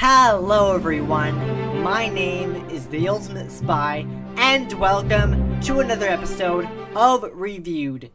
Hello everyone, my name is The Ultimate Spy, and welcome to another episode of Reviewed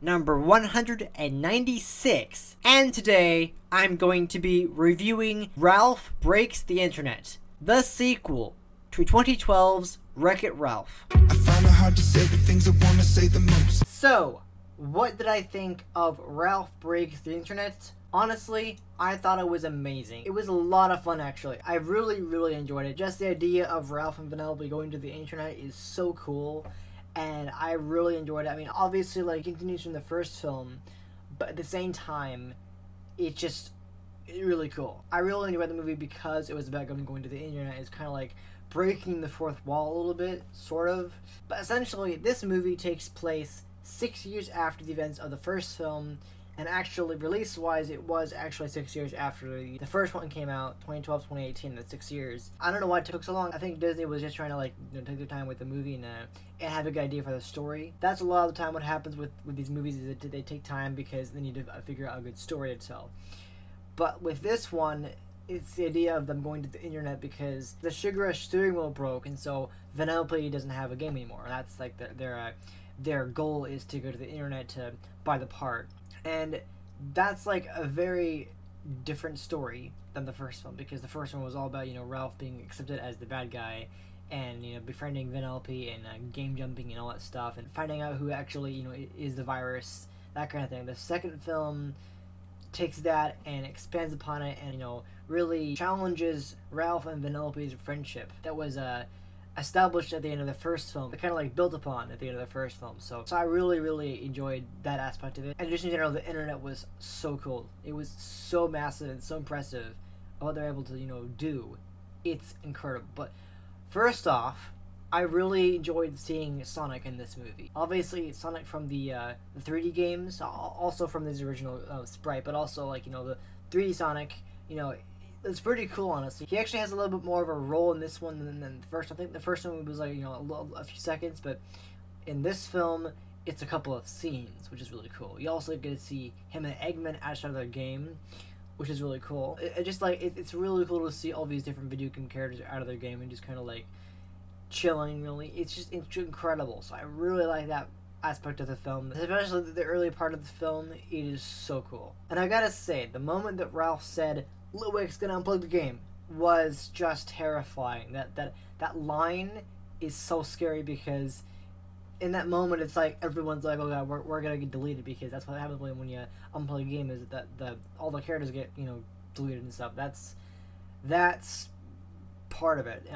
number 196. And today, I'm going to be reviewing Ralph Breaks the Internet, the sequel to 2012's Wreck-It Ralph. I find it hard to say the things I want to say the most. So, what did I think of Ralph Breaks the Internet? Honestly, I thought it was amazing. It was a lot of fun, actually. I really enjoyed it. Just the idea of Ralph and Vanellope going to the internet is so cool, and I really enjoyed it. I mean, obviously, like, it continues from the first film, but at the same time, it's really cool. I really enjoyed the movie because it was about going to the internet. It's kind of like breaking the fourth wall a little bit, sort of. But essentially, this movie takes place 6 years after the events of the first film. And actually, release-wise, it was actually 6 years after the first one came out, 2012, 2018, that's 6 years. I don't know why it took so long. I think Disney was just trying to, like, take their time with the movie and have a good idea for the story. That's a lot of the time what happens with these movies, is that they take time because they need to figure out a good story to tell. But with this one, it's the idea of them going to the internet because the Sugar Rush steering wheel broke, and so Vanellope doesn't have a game anymore. That's like their goal is to go to the internet to buy the part. And that's like a very different story than the first film, because the first one was all about, Ralph being accepted as the bad guy and, befriending Vanellope and game jumping and all that stuff and finding out who actually, is the virus, that kind of thing. The second film takes that and expands upon it and, really challenges Ralph and Vanellope's friendship that was established at the end of the first film. It kind of like built upon at the end of the first film. So I really enjoyed that aspect of it. And just in general, the internet was so cool. It was so massive and so impressive what they're able to, do. It's incredible. But first off, I really enjoyed seeing Sonic in this movie. Obviously, Sonic from the 3D games, also from this original sprite, but also, like, the 3D Sonic, it's pretty cool, honestly. He actually has a little bit more of a role in this one than the first. I think the first one was like, a few seconds, but in this film, it's a couple of scenes, which is really cool. You also get to see him and Eggman outside of their game, which is really cool. It's really cool to see all these different video game characters out of their game and just kind of like chilling, really. It's incredible. So I really like that aspect of the film, especially the early part of the film. It is so cool. And I gotta say, the moment that Ralph said, "Litwik's gonna unplug the game," was just terrifying. That line is so scary, because in that moment it's like everyone's like, "Oh god, we're gonna get deleted," because that's what happens when you unplug a game, is that all the characters get deleted and stuff. That's part of it.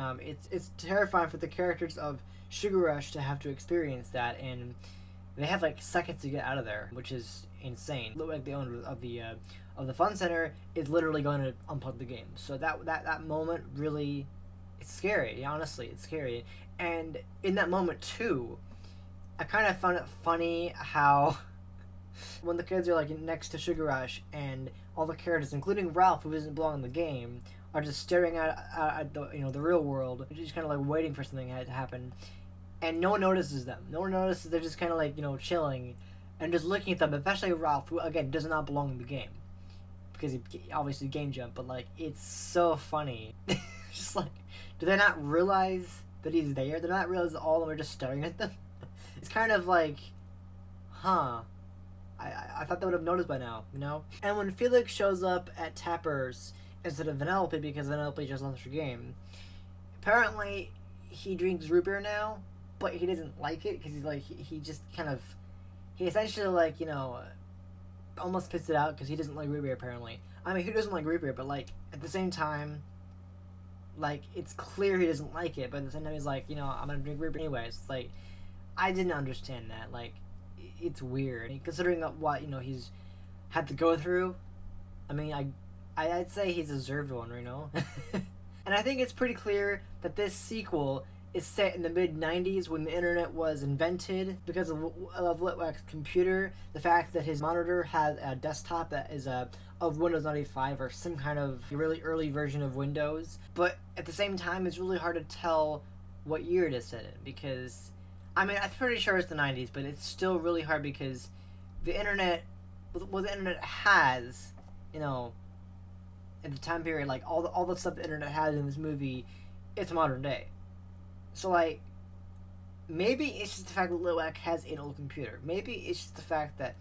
It's terrifying for the characters of Sugar Rush to have to experience that, and they have like seconds to get out of there, which is insane. Litwik, the owner of the fun center, is literally going to unplug the game. So that moment really, it's scary. Honestly, it's scary. And in that moment too, I kind of found it funny how when the kids are like next to Sugar Rush and all the characters, including Ralph, who doesn't belong in the game, are just staring at the the real world, just kind of like waiting for something to happen, and no one notices them. No one notices. They're just kind of like chilling and just looking at them, especially Ralph, who again does not belong in the game, because he obviously game jump, but like it's so funny. Just like, do they not realize that he's there? Do they not realize that all of them are just staring at them? It's kind of like, huh, I thought they would have noticed by now, And when Felix shows up at Tapper's instead of Vanellope, because Vanellope just lost her game, apparently he drinks root beer now, but he doesn't like it, because he's like, he just kind of, he essentially like, almost spits it out because he doesn't like root beer, apparently. I mean, who doesn't like root beer? But like at the same time, like it's clear he doesn't like it, but at the same time he's like, I'm gonna drink root beer anyways. It's like, I didn't understand that. Like, it's weird. I mean, considering what he's had to go through. I mean, I'd say he's deserved one, And I think it's pretty clear that this sequel is set in the mid-90s, when the internet was invented, because of Litwik's computer. The fact that his monitor has a desktop that is of Windows 95 or some kind of really early version of Windows. But at the same time, it's really hard to tell what year it is set in, because, I mean, I'm pretty sure it's the 90s, but it's still really hard because the internet, what the internet has, at the time period, like all the stuff the internet has in this movie, it's modern day. So like, maybe it's just the fact that Litwack has an old computer. Maybe it's just the fact that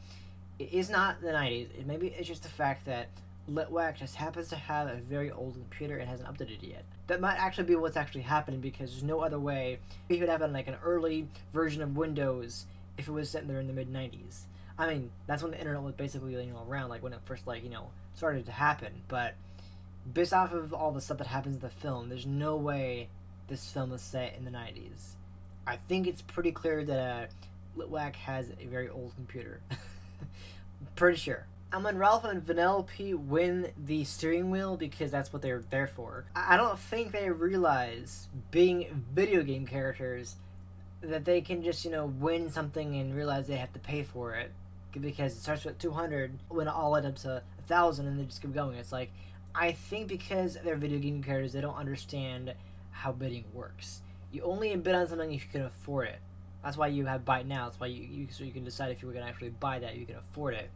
it is not the 90s. Maybe it's just the fact that Litwack just happens to have a very old computer and hasn't updated it yet. That might actually be what's actually happening, because there's no other way he could have like an early version of Windows if it was sitting there in the mid-90s. I mean, that's when the internet was basically, around, like when it first, started to happen. But based off of all the stuff that happens in the film, there's no way this film is set in the 90s. I think it's pretty clear that Litwack has a very old computer. Pretty sure. And when Ralph and Vanellope win the steering wheel, because that's what they're there for, I don't think they realize, being video game characters, that they can just, win something and realize they have to pay for it. Because it starts with 200, when it all led up to 1,000, and they just keep going. It's like, I think because they're video game characters, they don't understand how bidding works. You only bid on something if you can afford it. That's why you have buy now. That's why so you can decide if you were going to actually buy that, you can afford it.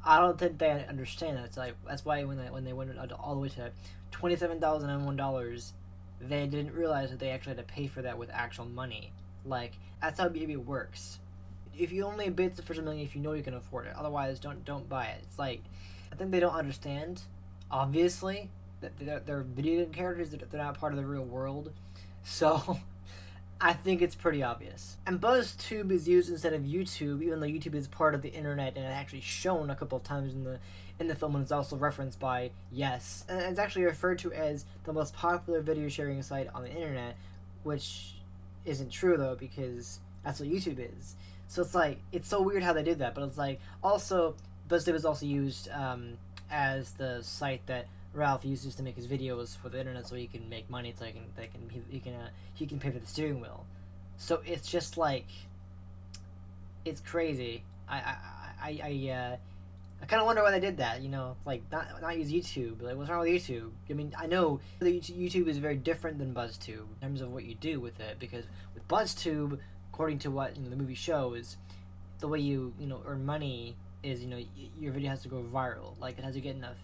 I don't think they understand that. It's like, that's why when they went all the way to $27,001, they didn't realize that they actually had to pay for that with actual money. Like, that's how BB works. If you only bid for something if you know you can afford it, otherwise don't buy it. It's like, I think they don't understand, obviously, that they're video game characters, that they're not part of the real world. So I think it's pretty obvious. And BuzzTube is used instead of YouTube, even though YouTube is part of the internet and it's actually shown a couple of times in the film, and it's also referenced by Yes. And it's actually referred to as the most popular video sharing site on the internet, which isn't true though, because that's what YouTube is. So it's like, it's so weird how they did that, but it's like, also, BuzzTube is also used as the site that Ralph uses to make his videos for the internet, so he can make money, so he can pay for the steering wheel. So it's just like, it's crazy. I kind of wonder why they did that. Like not use YouTube. Like, what's wrong with YouTube? I mean, I know that YouTube is very different than BuzzTube in terms of what you do with it, because with BuzzTube, according to what the movie shows, the way you earn money is your video has to go viral. Like, it has to get enough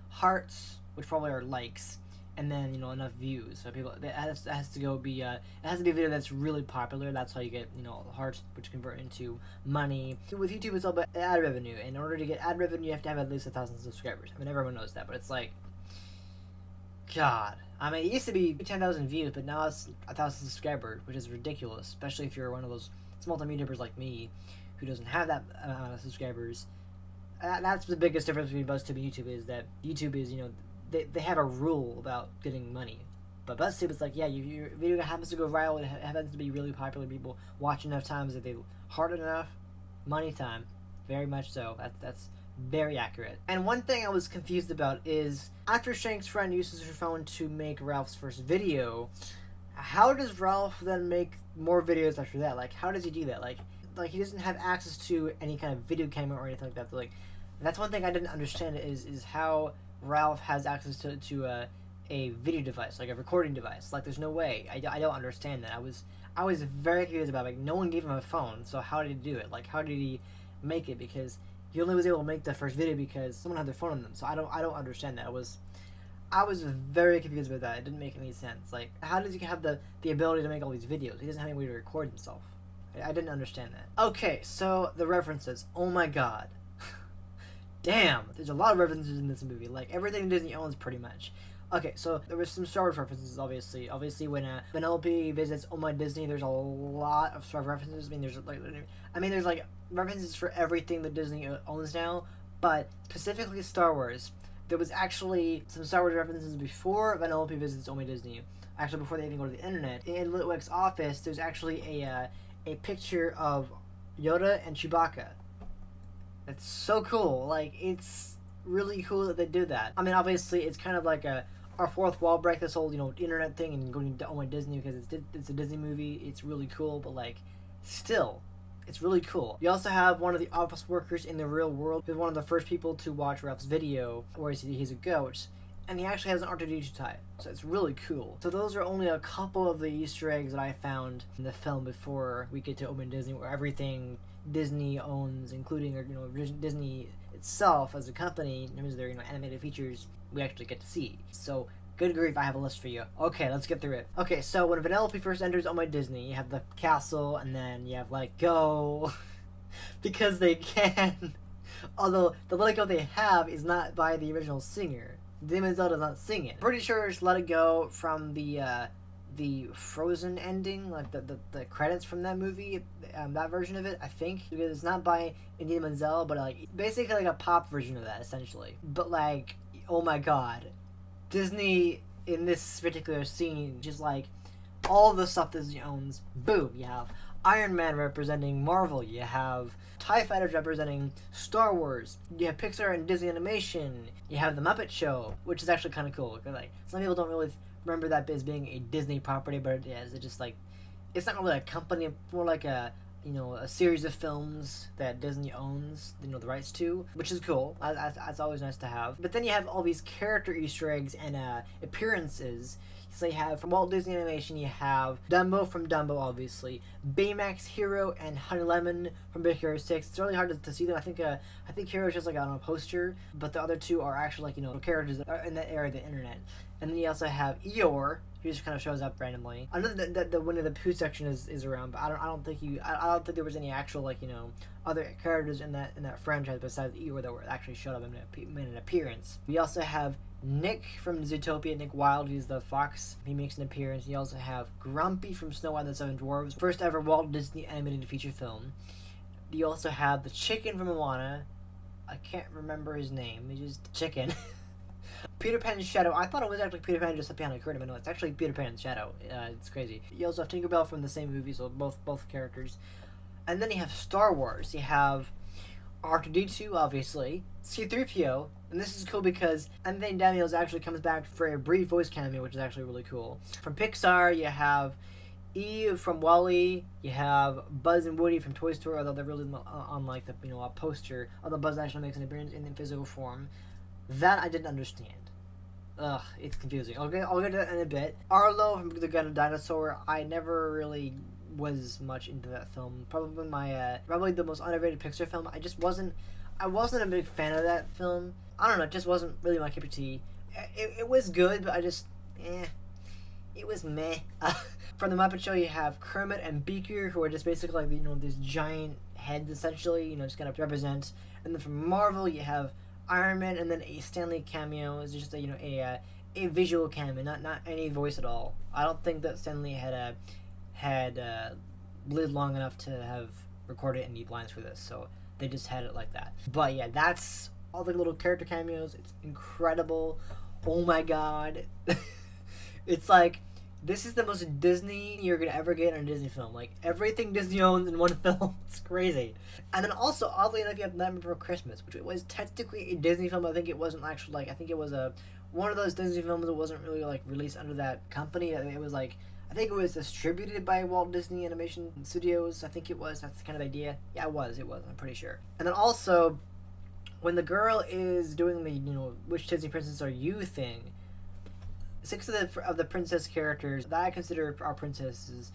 hearts, which probably are likes, and then enough views. So people, it has to go be it has to be a video that's really popular. That's how you get hearts, which convert into money. With YouTube, it's all about ad revenue. In order to get ad revenue, you have to have at least 1,000 subscribers. I mean, everyone knows that, but it's like, God. I mean, it used to be 10,000 views, but now it's 1,000 subscribers, which is ridiculous, especially if you're one of those small time YouTubers like me, who doesn't have that amount of subscribers. That's the biggest difference between BuzzTube and YouTube, is that YouTube is, they have a rule about getting money. But BuzzTube is like, yeah, your video happens to go viral, it happens to be really popular, people watch enough times that they hard enough, money time. Very much so. That's very accurate. And one thing I was confused about is, after Shank's friend uses her phone to make Ralph's first video, how does Ralph then make more videos after that? Like, how does he do that? Like he doesn't have access to any kind of video camera or anything like that. Like, that's one thing I didn't understand, is how Ralph has access to a video device, like a recording device. Like, there's no way. I don't understand that. I was very confused about it. Like, no one gave him a phone, so how did he do it? Like, how did he make it? Because he only was able to make the first video because someone had their phone on them. So I don't understand that. I was very confused about that. It didn't make any sense. Like, how does he have the ability to make all these videos? He doesn't have any way to record himself. I didn't understand that. Okay, so the references. Oh my god. Damn, there's a lot of references in this movie. Like, everything Disney owns, pretty much. Okay, so there was some Star Wars references, obviously. Obviously, when Vanellope visits Oh My Disney, there's a lot of Star Wars references. I mean, there's like references for everything that Disney owns now, but specifically Star Wars. There was actually some Star Wars references before Vanellope visits Oh My Disney. Actually, before they even go to the internet. In Litwack's office, there's actually a picture of Yoda and Chewbacca. That's so cool. Like, it's really cool that they do that. I mean, obviously, it's kind of like our fourth wall break, this whole, internet thing and going to Oh My Disney, because it's a Disney movie. It's really cool, but, like, still, it's really cool. You also have one of the office workers in the real world who's one of the first people to watch Ralph's video, where he's a goat, and he actually has an R2-D2 tie, so it's really cool. So those are only a couple of the Easter eggs that I found in the film before we get to Oh My Disney, where everything Disney owns, including Disney itself as a company, in terms of their animated features, we actually get to see. So, good grief, I have a list for you. Okay, let's get through it. Okay, so when Vanellope first enters Oh My Disney, you have the castle, and then you have Let Go, because they can. Although, the Let It Go they have is not by the original singer. Idina Menzel does not sing it. Pretty sure it's Let It Go from the Frozen ending, like the credits from that movie, that version of it, I think. Because it's not by Idina Menzel, but like, basically like a pop version of that, essentially. But like, oh my god. Disney, in this particular scene, just like, all the stuff Disney owns, boom, you have Iron Man representing Marvel, you have TIE Fighters representing Star Wars, you have Pixar and Disney Animation, you have The Muppet Show, which is actually kind of cool. Like, some people don't really remember that as being a Disney property, but it is. It's just like, it's not really a company, more like a, you know, a series of films that Disney owns, you know, the rights to, which is cool. That's always nice to have. But then you have all these character Easter eggs and appearances. So you have, from Walt Disney Animation, you have Dumbo from Dumbo, obviously, Baymax, Hero, and Honey Lemon from Big Hero 6. It's really hard to see them. I think Hero is just like on a poster, but the other two are actually like, you know, characters that are in that area of the internet. And then you also have Eeyore, who just kind of shows up randomly. I know that the Winnie the Pooh section is around, but I don't think there was any actual, like, you know, other characters in that franchise besides Eeyore that were actually showed up and made an appearance. We also have Nick from Zootopia, Nick Wilde, he's the fox. He makes an appearance. You also have Grumpy from Snow White and the Seven Dwarfs, first ever Walt Disney animated feature film. You also have the chicken from Moana. I can't remember his name. He's just Chicken. Peter Pan's shadow. I thought it was actually Peter Pan just behind a curtain, but no, it's actually Peter Pan's shadow. It's crazy. You also have Tinkerbell from the same movie, so both characters. And then you have Star Wars. You have R2-D2, obviously, C-3PO, and this is cool because Anthony Daniels actually comes back for a brief voice cameo, which is actually really cool. From Pixar, you have Eve from WALL-E, you have Buzz and Woody from Toy Story, although they're really on like the, you know, a poster, although Buzz actually makes an appearance in physical form. That I didn't understand. Ugh, it's confusing. I'll get to that in a bit. Arlo from The Gun of Dinosaur, I never really was much into that film. Probably the most underrated Pixar film. I wasn't a big fan of that film. I don't know, it just wasn't really my cup of tea. It was good, but it was meh. From The Muppet Show, you have Kermit and Beaker, who are just basically like, you know, these giant heads, essentially, you know, just kind of represent. And then from Marvel, you have Iron Man, and then a Stanley cameo. It's just a visual cameo, not any voice at all. I don't think that Stanley had lived long enough to have recorded any lines for this, so they just had it like that. But yeah, that's all the little character cameos. It's incredible. Oh my god. It's like, this is the most Disney you're gonna ever get in a Disney film. Like, everything Disney owns in one film. It's crazy. And then also, oddly enough, you have Nightmare Before Christmas, which was technically a Disney film. I think it wasn't actually, like, I think it was one of those Disney films that wasn't really, like, released under that company. I think it was distributed by Walt Disney Animation Studios. I think it was. That's kind of the idea. Yeah, it was. I'm pretty sure. And then also, when the girl is doing the, you know, which Disney princess are you thing, 6 of the princess characters that I consider our princesses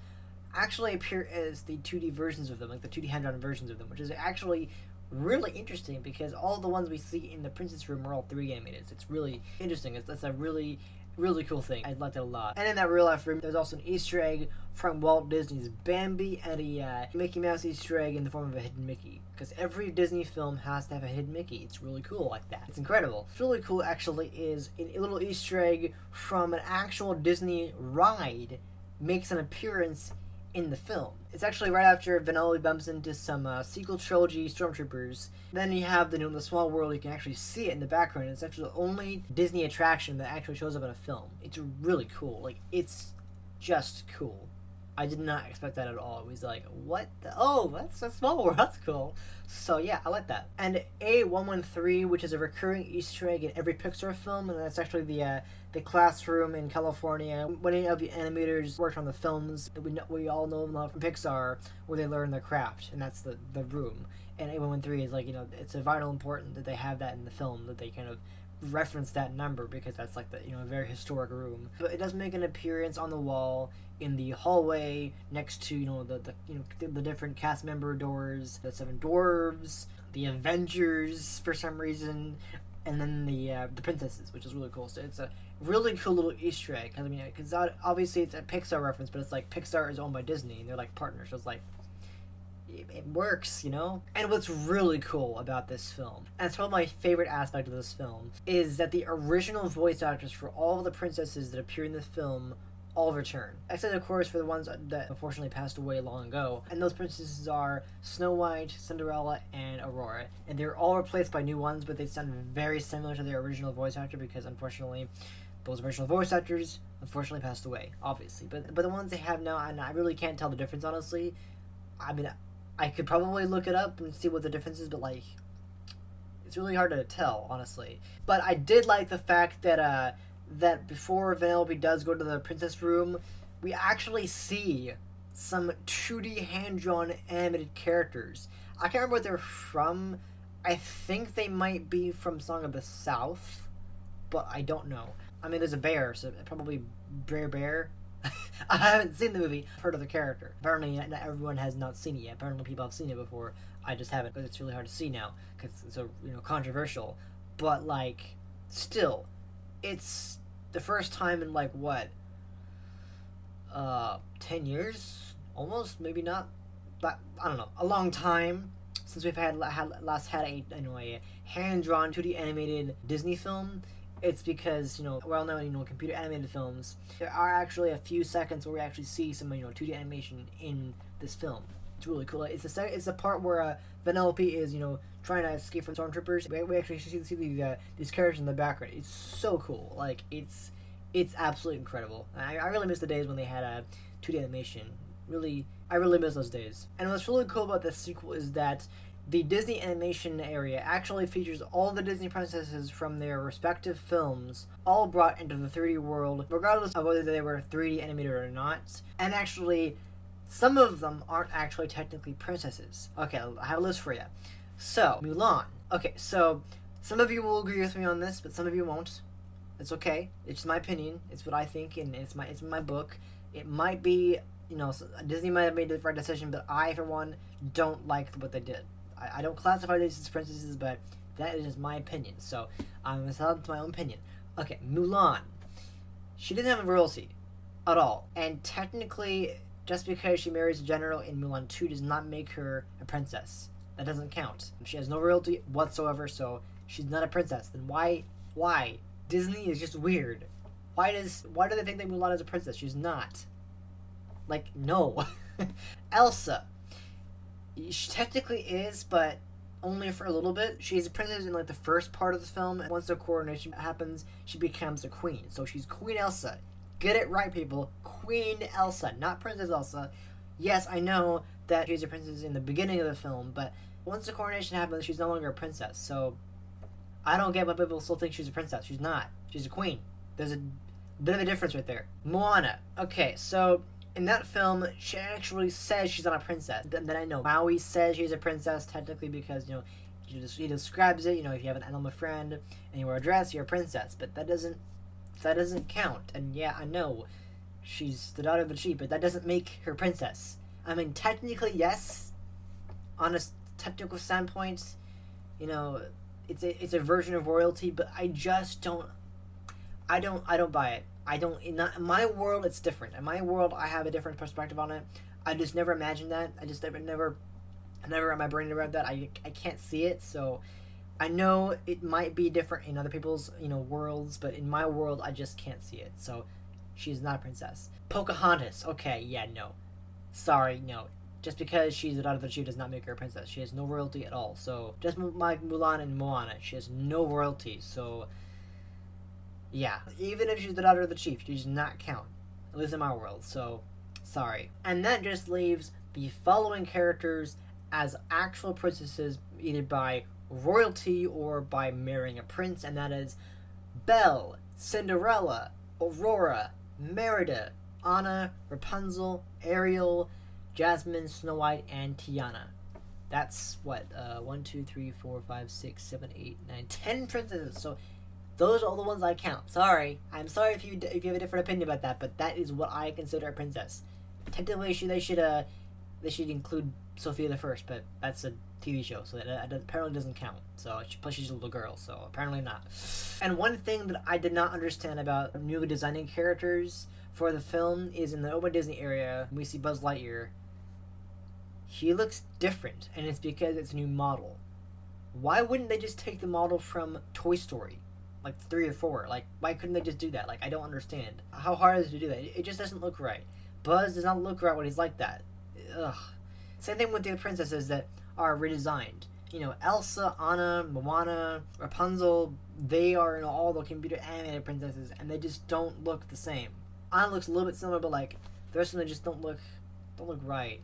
actually appear as the 2D versions of them, like the 2D hand-drawn versions of them, which is actually really interesting because all the ones we see in the princess room are all 3D animated. It's really interesting. That's a really cool thing. I liked it a lot. And in that real life room, there's also an Easter egg from Walt Disney's Bambi and a Mickey Mouse Easter egg in the form of a hidden Mickey. Because every Disney film has to have a hidden Mickey. It's really cool like that. It's incredible. What's really cool actually is a little Easter egg from an actual Disney ride makes an appearance in the film. It's actually right after Vanellope bumps into some sequel trilogy stormtroopers. Then you have the Small World. You can actually see it in the background. It's actually the only Disney attraction that actually shows up in a film. It's really cool. Like, it's just cool. I did not expect that at all. It was like, what the? Oh, that's a Small World. That's cool. So yeah, I like that. And A113, which is a recurring Easter egg in every Pixar film, and that's actually the classroom in California. When any of the animators worked on the films that we all know them from Pixar, where they learn their craft, and that's the room. And A113 is like, you know, it's a vital important that they have that in the film, that they kind of reference that number because that's like the, you know, a very historic room. But it does make an appearance on the wall in the hallway next to, you know, the different cast member doors, the Seven Dwarves, the Avengers for some reason. and then the princesses, which is really cool. So it's a really cool little Easter egg. I mean, because obviously it's a Pixar reference, but it's like Pixar is owned by Disney, and they're like partners. So it's like it works, you know? And what's really cool about this film, and it's probably my favorite aspect of this film, is that the original voice actors for all of the princesses that appear in the film all return. Except, of course, for the ones that unfortunately passed away long ago. And those princesses are Snow White, Cinderella, and Aurora. And they're all replaced by new ones, but they sound very similar to their original voice actor because, unfortunately, those original voice actors unfortunately passed away, obviously. But the ones they have now, and I really can't tell the difference, honestly. I mean, I could probably look it up and see what the difference is, but, like, it's really hard to tell, honestly. But I did like the fact that, that before Vanellope does go to the princess room, we actually see some 2D hand-drawn animated characters. I can't remember what they're from. I think they might be from Song of the South, but I don't know. I mean, there's a bear, so probably Bear. I haven't seen the movie. I've heard of the character. Apparently, not everyone has not seen it yet. Apparently, people have seen it before. I just haven't, but it's really hard to see now because it's so, you know, controversial. But, like, still, it's the first time in, like, what, 10 years? Almost? Maybe not? But, I don't know. A long time since we've last had a hand-drawn 2D animated Disney film. It's because, you know, well-known, you know, computer animated films, there are actually a few seconds where we actually see some, you know, 2D animation in this film. It's really cool. It's a part where Vanellope is, you know, trying to escape from stormtroopers. We actually see these characters in the background. It's so cool. Like, it's absolutely incredible. I really miss the days when they had a 2D animation. I really miss those days. And what's really cool about this sequel is that the Disney animation area actually features all the Disney princesses from their respective films, all brought into the 3D world, regardless of whether they were 3D animated or not. And actually, some of them aren't actually technically princesses. Okay, I have a list for you. So, Mulan. Okay, so some of you will agree with me on this, but some of you won't. It's okay. It's my opinion. It's what I think, and it's my book. It might be, you know, Disney might have made the right decision, but I, for one, don't like what they did. I don't classify these as princesses, but that is just my opinion. So I'm going to tell my own opinion. Okay, Mulan. She didn't have a royalty at all. And technically, just because she marries a general in Mulan 2 does not make her a princess. That doesn't count. She has no royalty whatsoever, so she's not a princess. Then why? Disney is just weird. Why do they think that Mulan is a princess? She's not. Like, no. Elsa. She technically is, but only for a little bit. She's a princess in, like, the first part of the film. Once the coronation happens, she becomes a queen. So she's Queen Elsa. Get it right, people. Queen Elsa, not Princess Elsa. Yes, I know that she's a princess in the beginning of the film, but once the coronation happens, she's no longer a princess. So I don't get why people still think she's a princess. She's not. She's a queen. There's a bit of a difference right there. Moana. Okay, so in that film, she actually says she's not a princess. Then I know Maui says she's a princess, technically, because, you know, he describes it. You know, if you have an animal friend and you wear a dress, you're a princess. But that doesn't count. And yeah, I know she's the daughter of the chief, but that doesn't make her princess. I mean, technically, yes. On a technical standpoint, you know, it's a version of royalty, but I just don't. I don't buy it. In my world, it's different. In my world, I have a different perspective on it. I just never imagined that. I just never wrap my brain around that. I can't see it, so I know it might be different in other people's, you know, worlds, but in my world, I just can't see it. So she's not a princess. Pocahontas. Okay, yeah, no. Sorry, no. Just because she's the daughter of the chief does not make her a princess. She has no royalty at all. So just like Mulan and Moana, she has no royalty. So yeah, even if she's the daughter of the chief, she does not count, at least in my world, so sorry. And that just leaves the following characters as actual princesses, either by royalty or by marrying a prince, and that is Belle, Cinderella, Aurora, Merida, Anna, Rapunzel, Ariel, Jasmine, Snow White, and Tiana. That's what, 1, 2, 3, 4, 5, 6, 7, 8, 9, 10 princesses, so those are all the ones I count. Sorry. I'm sorry if you have a different opinion about that, but that is what I consider a princess. Technically, they should include Sophia the First, but that's a TV show, so that apparently doesn't count. So plus she's a little girl, so apparently not. And one thing that I did not understand about newly designing characters for the film is in the Open Disney area, we see Buzz Lightyear. He looks different, and it's because it's a new model. Why wouldn't they just take the model from Toy Story? Like 3 or 4? Like, why couldn't they just do that? Like, I don't understand. How hard is it to do that? It just doesn't look right. Buzz does not look right when he's like that. Ugh. Same thing with the princesses that are redesigned. You know, Elsa, Anna, Moana, Rapunzel, they are in all the computer animated princesses, and they just don't look the same. Anna looks a little bit similar, but like, the rest of them just don't look right.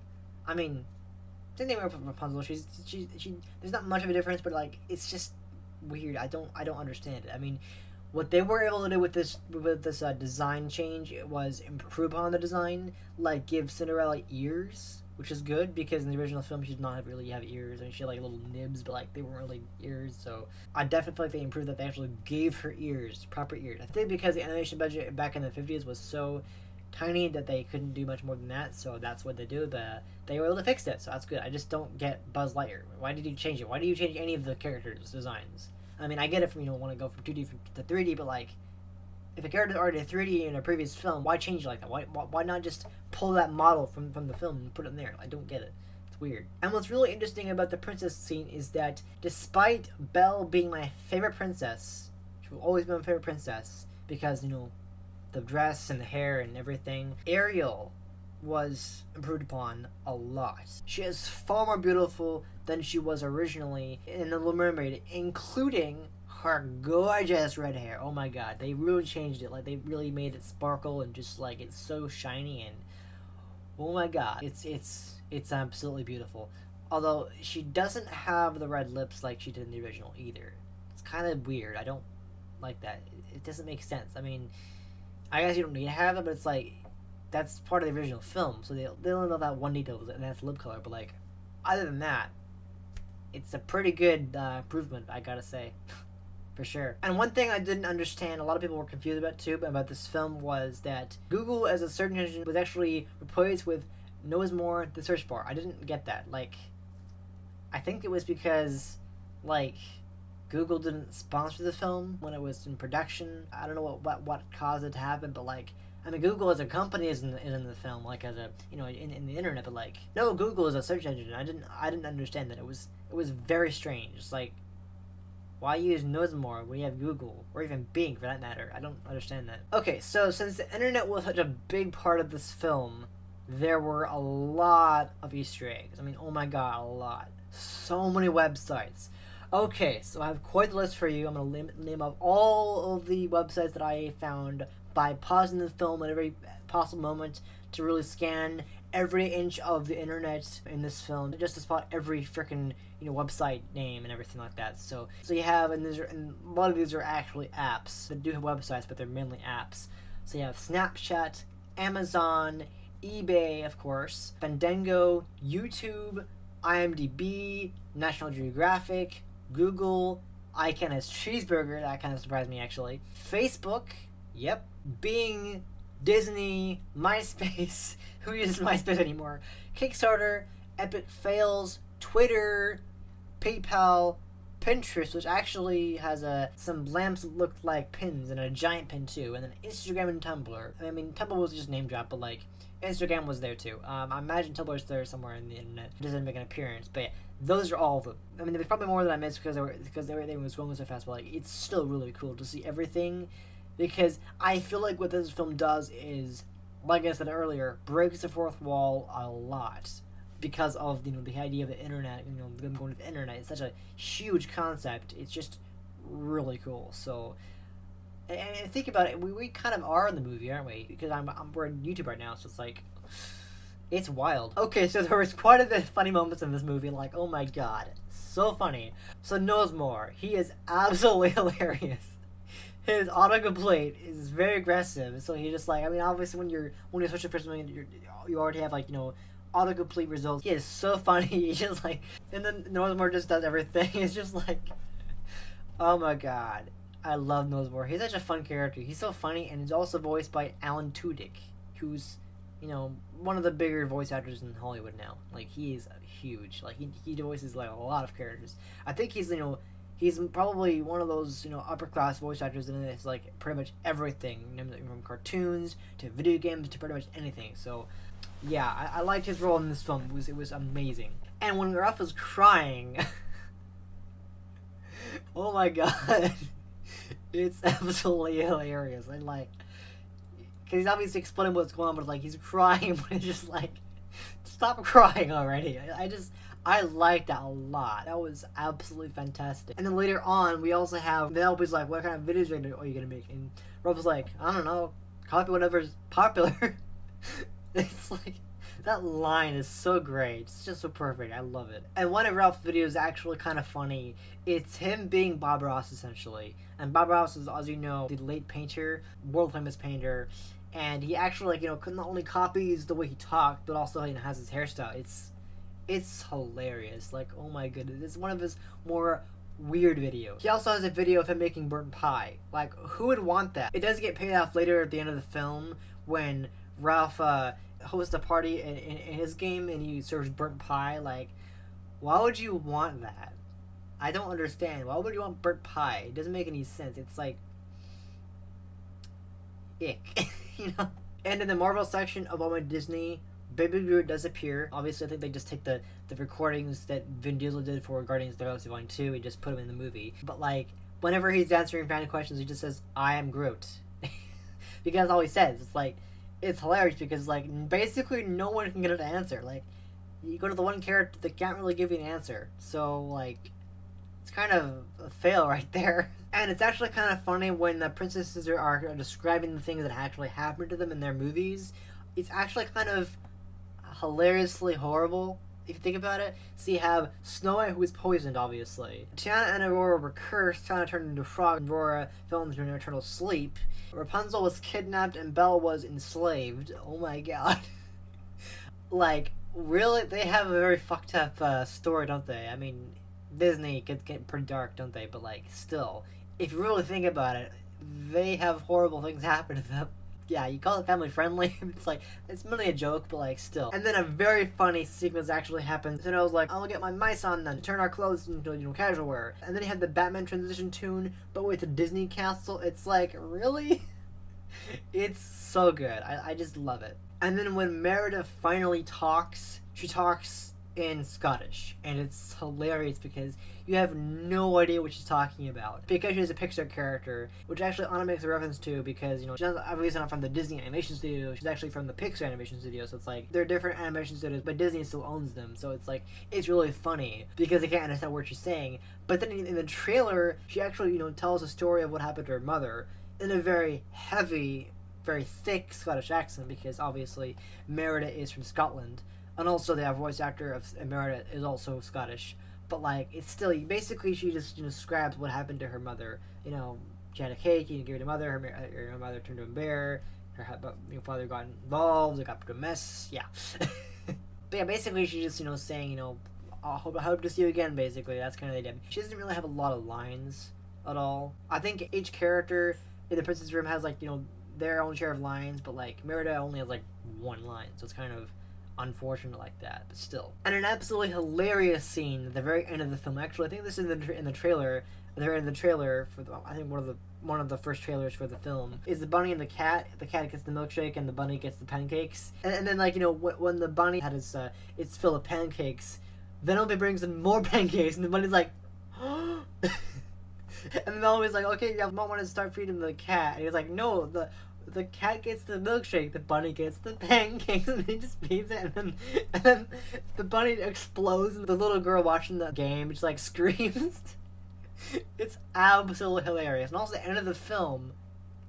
I mean, same thing with Rapunzel. She there's not much of a difference, but like, it's just weird. I don't understand it. I mean, what they were able to do with this design change, it was improve upon the design, like give Cinderella ears, which is good because in the original film she did not really have ears. I mean, she had like little nibs, but like they weren't really ears. So I definitely feel like they improved that. They actually gave her ears, proper ears. I think because the animation budget back in the 50s was so tiny that they couldn't do much more than that, so that's what they do. But they were able to fix it, so that's good. I just don't get Buzz Lightyear. Why did you change it? Why do you change any of the characters' designs? I mean, I get it from, want to go from 2D to 3D, but like, if a character already 3D in a previous film, why change it like that? Why not just pull that model from the film and put it in there? I don't get it. It's weird. And what's really interesting about the princess scene is that despite Belle being my favorite princess, she will always be my favorite princess because, the dress and the hair and everything, Ariel was improved upon a lot. She is far more beautiful than she was originally in The Little Mermaid, including her gorgeous red hair. Oh my god, they really changed it. Like, they really made it sparkle and just like, it's so shiny, and oh my god, it's absolutely beautiful. Although she doesn't have the red lips like she did in the original either. It's kind of weird. I don't like that. It doesn't make sense. I mean, I guess you don't need to have it, but it's like, that's part of the original film, so they only know that one detail, and that's lip color. But like, other than that, it's a pretty good improvement, I gotta say. For sure. And one thing I didn't understand, a lot of people were confused about too, about this film, was that Google as a search engine was actually replaced with Knows More, the search bar. I didn't get that. Like, I think it was because, like, Google didn't sponsor the film when it was in production. I don't know what caused it to happen, but like, I mean, Google as a company is in the film, like as a, in the internet, but like, no, Google is a search engine. I didn't understand that. It was very strange. It's like, why use Knows More when you have Google, or even Bing for that matter? I don't understand that. Okay, so since the internet was such a big part of this film, there were a lot of Easter eggs. I mean, oh my god, a lot. So many websites. Okay, so I have quite the list for you. I'm going to name off all of the websites that I found by pausing the film at every possible moment to really scan every inch of the internet in this film, just to spot every freaking website name and everything like that. So you have, and a lot of these are actually apps that do have websites, but they're mainly apps. So you have Snapchat, Amazon, eBay, of course, Fandango, YouTube, IMDb, National Geographic, Google, iCann's Cheeseburger, that kind of surprised me actually, Facebook, yep, Bing, Disney, MySpace, who uses MySpace anymore, Kickstarter, Epic Fails, Twitter, PayPal, Pinterest, which actually has some lamps that look like pins and a giant pin too, and then Instagram and Tumblr. I mean, Tumblr was just name dropped, but like, Instagram was there too. I imagine Tumblr's there somewhere in the internet. It doesn't make an appearance, but yeah, those are all of them. I mean, there's probably more than I missed because everything was going so fast, but like, it's still really cool to see everything, because I feel like what this film does is, like I said earlier, breaks the fourth wall a lot because of the idea of the internet. Them going to the internet. It's such a huge concept. It's just really cool. So, and think about it, we kind of are in the movie, aren't we? Because we're on YouTube right now, so it's like, it's wild. Okay, so there was quite a bit of funny moments in this movie, like, oh my god, so funny. So Knows More, he is absolutely hilarious. His autocomplete is very aggressive, so he just like, I mean, obviously when you're searching for something, you already have like, autocomplete results. He is so funny. He's just like, and then Knows More just does everything. It's just like, oh my god, I love Knows More. He's such a fun character. He's so funny, and he's also voiced by Alan Tudyk, who's you know, one of the bigger voice actors in Hollywood now. Like, he is huge. Like, he voices, like, a lot of characters. I think he's, you know, he's probably one of those, you know, upper-class voice actors in it's, like, pretty much everything. From cartoons to video games to pretty much anything. So, yeah, I liked his role in this film. It was amazing. And when Ralph was crying... oh my god. It's absolutely hilarious. And, like... because he's obviously explaining what's going on, but like he's crying, but it's just like, stop crying already. I liked that a lot. That was absolutely fantastic. And then later on, we also have Vanellope's like, what kind of videos are you gonna make? And Rob was like, I don't know, copy whatever's popular. It's like, that line is so great. It's just so perfect. I love it. And one of Ralph's videos is actually kind of funny. It's him being Bob Ross, essentially. And Bob Ross is, as you know, the late painter, world famous painter. And he actually, like, you know, not only copies the way he talked, but also, you know, has his hairstyle. It's hilarious. Like, oh my goodness. It's one of his more weird videos. He also has a video of him making burnt pie. Like, who would want that? It does get paid off later at the end of the film when Ralph hosts a party in his game and he serves burnt pie. Like, why would you want that? I don't understand. Why would you want burnt pie? It doesn't make any sense. It's like... ick. You know? And in the Marvel section of All My Disney, Baby Groot does appear. Obviously, I think they just take the recordings that Vin Diesel did for Guardians of the Galaxy Volume 2 and just put them in the movie. But, like, whenever he's answering fan questions, he just says, I am Groot. Because that's all he says. It's like, it's hilarious because, like, basically no one can get an answer. Like, you go to the one character that can't really give you an answer. So, like, it's kind of a fail right there. And it's actually kind of funny when the princesses are describing the things that actually happened to them in their movies. It's actually kind of hilariously horrible, if you think about it. So you have Snow White, who is poisoned, obviously. Tiana and Aurora were cursed. Tiana turned into a frog, and Aurora fell into an eternal sleep. Rapunzel was kidnapped, and Belle was enslaved. Oh my god. Like, really? They have a very fucked up story, don't they? I mean, Disney gets pretty dark, don't they? But, like, still, if you really think about it, they have horrible things happen to them. Yeah, you call it family friendly. It's like, it's mainly a joke, but like, still. And then a very funny sequence actually happens. And I was like, I'll get my mice on then, turn our clothes into, you know, casual wear. And then you had the Batman transition tune, but with a Disney castle. It's like, really? It's so good. I just love it. And then when Merida finally talks, she talks in Scottish, and it's hilarious because you have no idea what she's talking about because she's a Pixar character, which actually Anna makes a reference to because, you know, she's obviously not from the Disney animation studio, she's actually from the Pixar animation studio, so it's like they're different animation studios, but Disney still owns them, so it's like, it's really funny because they can't understand what she's saying. But then in the trailer, she actually, you know, tells a story of what happened to her mother in a very heavy, very thick Scottish accent because obviously Merida is from Scotland. And also, the voice actor of Merida is also Scottish. But, like, it's still, basically, she just, you know, describes what happened to her mother. You know, she had a cake, you gave it to her mother, her mother turned to a bear, her father got involved, it got to a mess, yeah. But yeah, basically, she's just, you know, saying, you know, I hope to see you again, basically. That's kind of the idea. She doesn't really have a lot of lines at all. I think each character in the Princess Room has, like, you know, their own share of lines, but, like, Merida only has, like, one line, so it's kind of unfortunate like that, but still. And an absolutely hilarious scene at the very end of the film. Actually, I think this is in the trailer. They're in the trailer for I think one of the first trailers for the film is the bunny and the cat. The cat gets the milkshake and the bunny gets the pancakes. And then, like, you know, when the bunny had its fill of pancakes, Vanellope brings in more pancakes, and the bunny's like, and then Vanellope's like, okay, yeah, Mom wanted to start feeding the cat, and he's like, no, the cat gets the milkshake, the bunny gets the pancakes, and he just feeds it, and then the bunny explodes, and the little girl watching the game just, like, screams. It's absolutely hilarious. And also, the end of the film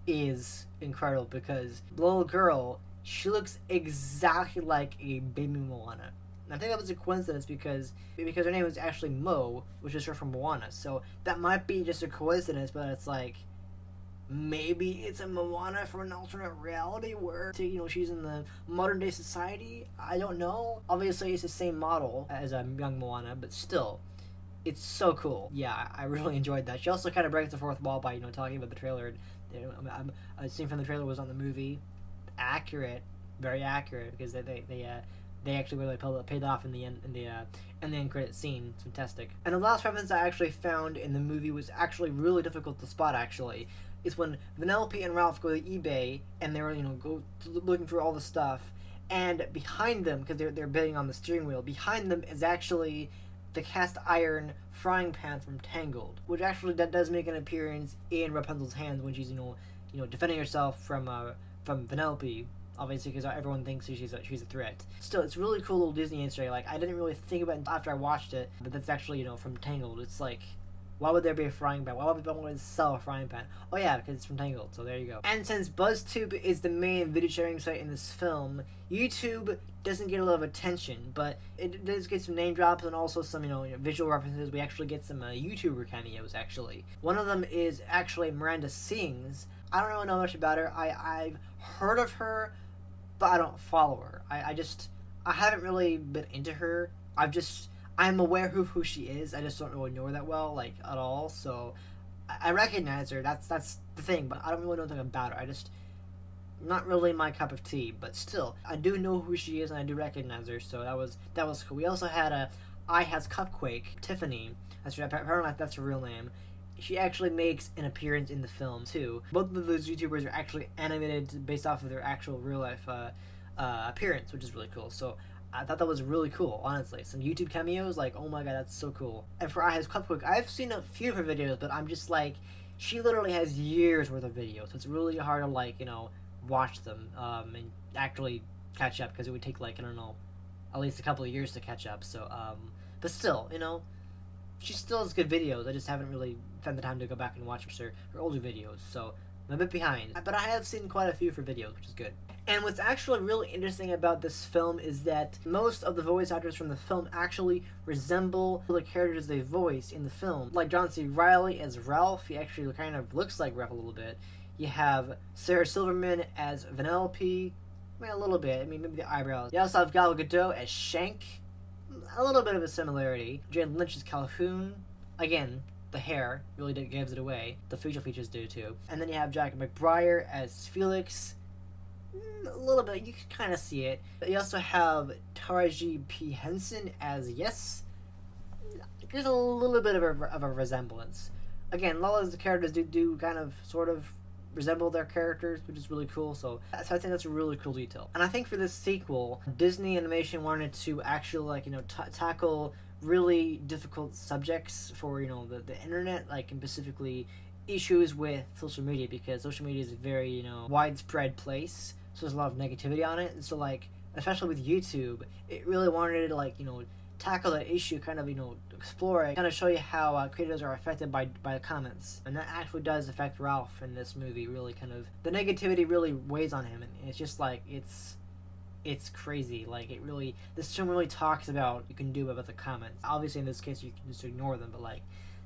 is incredible because the little girl, she looks exactly like a baby Moana. And I think that was a coincidence because her name was actually Mo, which is her from Moana. So that might be just a coincidence, but it's like, maybe it's a Moana from an alternate reality where, you know, she's in the modern day society. I don't know. Obviously, it's the same model as a young Moana, but still, it's so cool. Yeah, I really enjoyed that. She also kind of breaks the fourth wall by, you know, talking about the trailer. A scene from the trailer was on the movie. Accurate. very accurate because they actually really paid off in the end credit scene. It's fantastic. And the last reference I actually found in the movie was actually really difficult to spot. Actually, is when Vanellope and Ralph go to eBay and they're looking through all the stuff, and behind them, because they're bidding on the steering wheel, behind them is actually the cast iron frying pan from Tangled, which actually that does make an appearance in Rapunzel's hands when she's defending herself from Vanellope. Obviously, because everyone thinks she's a threat. Still, it's really cool little Disney Easter egg. Like, I didn't really think about it after I watched it, but that's actually, from Tangled. It's like, why would there be a frying pan? Why would people want to sell a frying pan? Oh yeah, because it's from Tangled, so there you go. And since BuzzTube is the main video sharing site in this film, YouTube doesn't get a lot of attention, but it does get some name drops and also some, visual references. We actually get some YouTuber cameos, actually. One of them is actually Miranda Sings. I don't really know much about her. I've heard of her, but I don't follow her. I haven't really been into her. I'm aware of who she is. I just don't really know her that well, like, at all. So I recognize her. That's the thing, but I don't really know anything about her. Not really my cup of tea, but still, I do know who she is and I do recognize her. So that was cool. We also had I Has Cupquake, Tiffany. Apparently that's her real name. She actually makes an appearance in the film too. Both of those YouTubers are actually animated based off of their actual real life appearance, which is really cool. So I thought that was really cool, honestly. Some YouTube cameos, like, oh my god, that's so cool. And for I Has Cupquake, I've seen a few of her videos, but I'm just like, she literally has years worth of videos, so it's really hard to watch them and actually catch up, because it would take like, I don't know, at least a couple of years to catch up. So but still, she still has good videos. I just haven't really found the time to go back and watch her older videos, so I'm a bit behind. But I have seen quite a few of her videos, which is good. And what's actually really interesting about this film is that most of the voice actors from the film actually resemble the characters they voice in the film. Like John C. Reilly as Ralph, he actually kind of looks like Ralph a little bit. You have Sarah Silverman as Vanellope, a little bit, maybe the eyebrows. You also have Gal Gadot as Shank, a little bit of a similarity. Jane Lynch as Calhoun, again, the hair really gives it away. The facial features do too. And then you have Jack McBrayer as Felix, a little bit, you can kind of see it. You also have Taraji P. Henson as Yes. There's a little bit of a resemblance. Again, a lot of the characters do kind of sort of resemble their characters, which is really cool. So I think that's a really cool detail. And I think for this sequel, Disney Animation wanted to actually tackle really difficult subjects for the internet, and specifically issues with social media, because social media is a very widespread place. So there's a lot of negativity on it, and so especially with YouTube, it really wanted to tackle that issue, kind of explore it, kind of show you how creators are affected by the comments, and that actually does affect Ralph in this movie. Really, kind of the negativity really weighs on him, and it's just it's crazy. This film really talks about what you can do about the comments. Obviously, in this case, you can just ignore them, but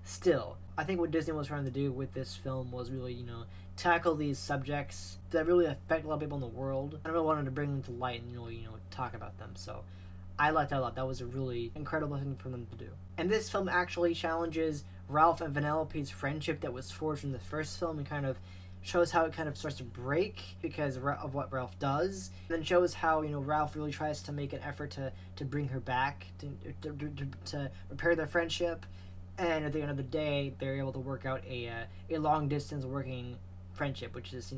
still, I think what Disney was trying to do with this film was really, tackle these subjects that really affect a lot of people in the world. I really wanted to bring them to light and, talk about them. So I liked that a lot. That was a really incredible thing for them to do. And this film actually challenges Ralph and Vanellope's friendship that was forged in the first film, and kind of shows how it kind of starts to break because of what Ralph does, and then shows how Ralph really tries to make an effort to bring her back, to repair their friendship. And at the end of the day, they're able to work out a long distance working friendship, which is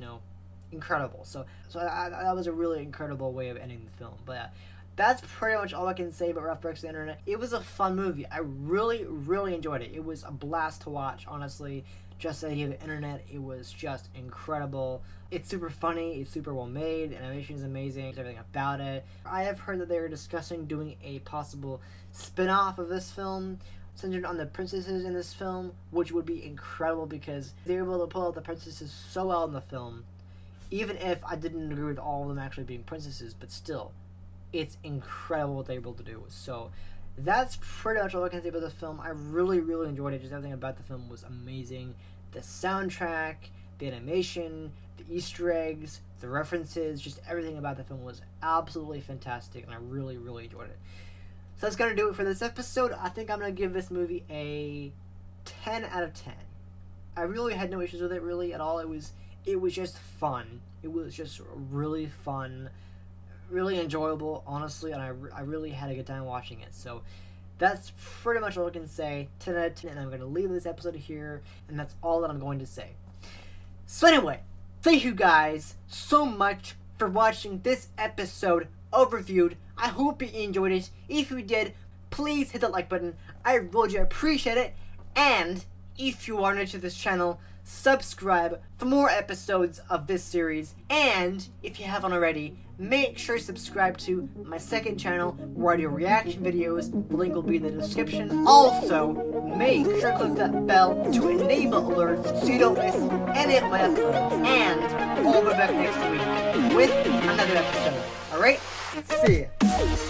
incredible. So that was a really incredible way of ending the film. But that's pretty much all I can say about Ralph Breaks the Internet. It was a fun movie. I really, really enjoyed it. It was a blast to watch, honestly. Just the idea of the internet, it was just incredible. It's super funny, it's super well made, the animation is amazing, everything about it. I have heard that they were discussing doing a possible spin-off of this film, centered on the princesses in this film, which would be incredible because they were able to pull out the princesses so well in the film, even if I didn't agree with all of them actually being princesses, but still, it's incredible what they were able to do. So that's pretty much all I can say about the film. I really, really enjoyed it. Just everything about the film was amazing. The soundtrack, the animation, the Easter eggs, the references, just everything about the film was absolutely fantastic, and I really, really enjoyed it. So that's going to do it for this episode. I think I'm going to give this movie a 10 out of 10. I really had no issues with it, really, at all. It was just fun. It was just really fun, really enjoyable, honestly, and I really had a good time watching it. So that's pretty much all I can say tonight, and I'm going to leave this episode here, and that's all that I'm going to say. So anyway, thank you guys so much for watching this episode of Reviewed. I hope you enjoyed it. If you did, please hit that like button. I really do appreciate it. And if you are new to this channel, subscribe for more episodes of this series. And if you haven't already, make sure to subscribe to my second channel where I do reaction videos. The link will be in the description. Also, make sure to click that bell to enable alerts so you don't miss any of my uploads. And I'll be back next week with another episode. Alright? See ya.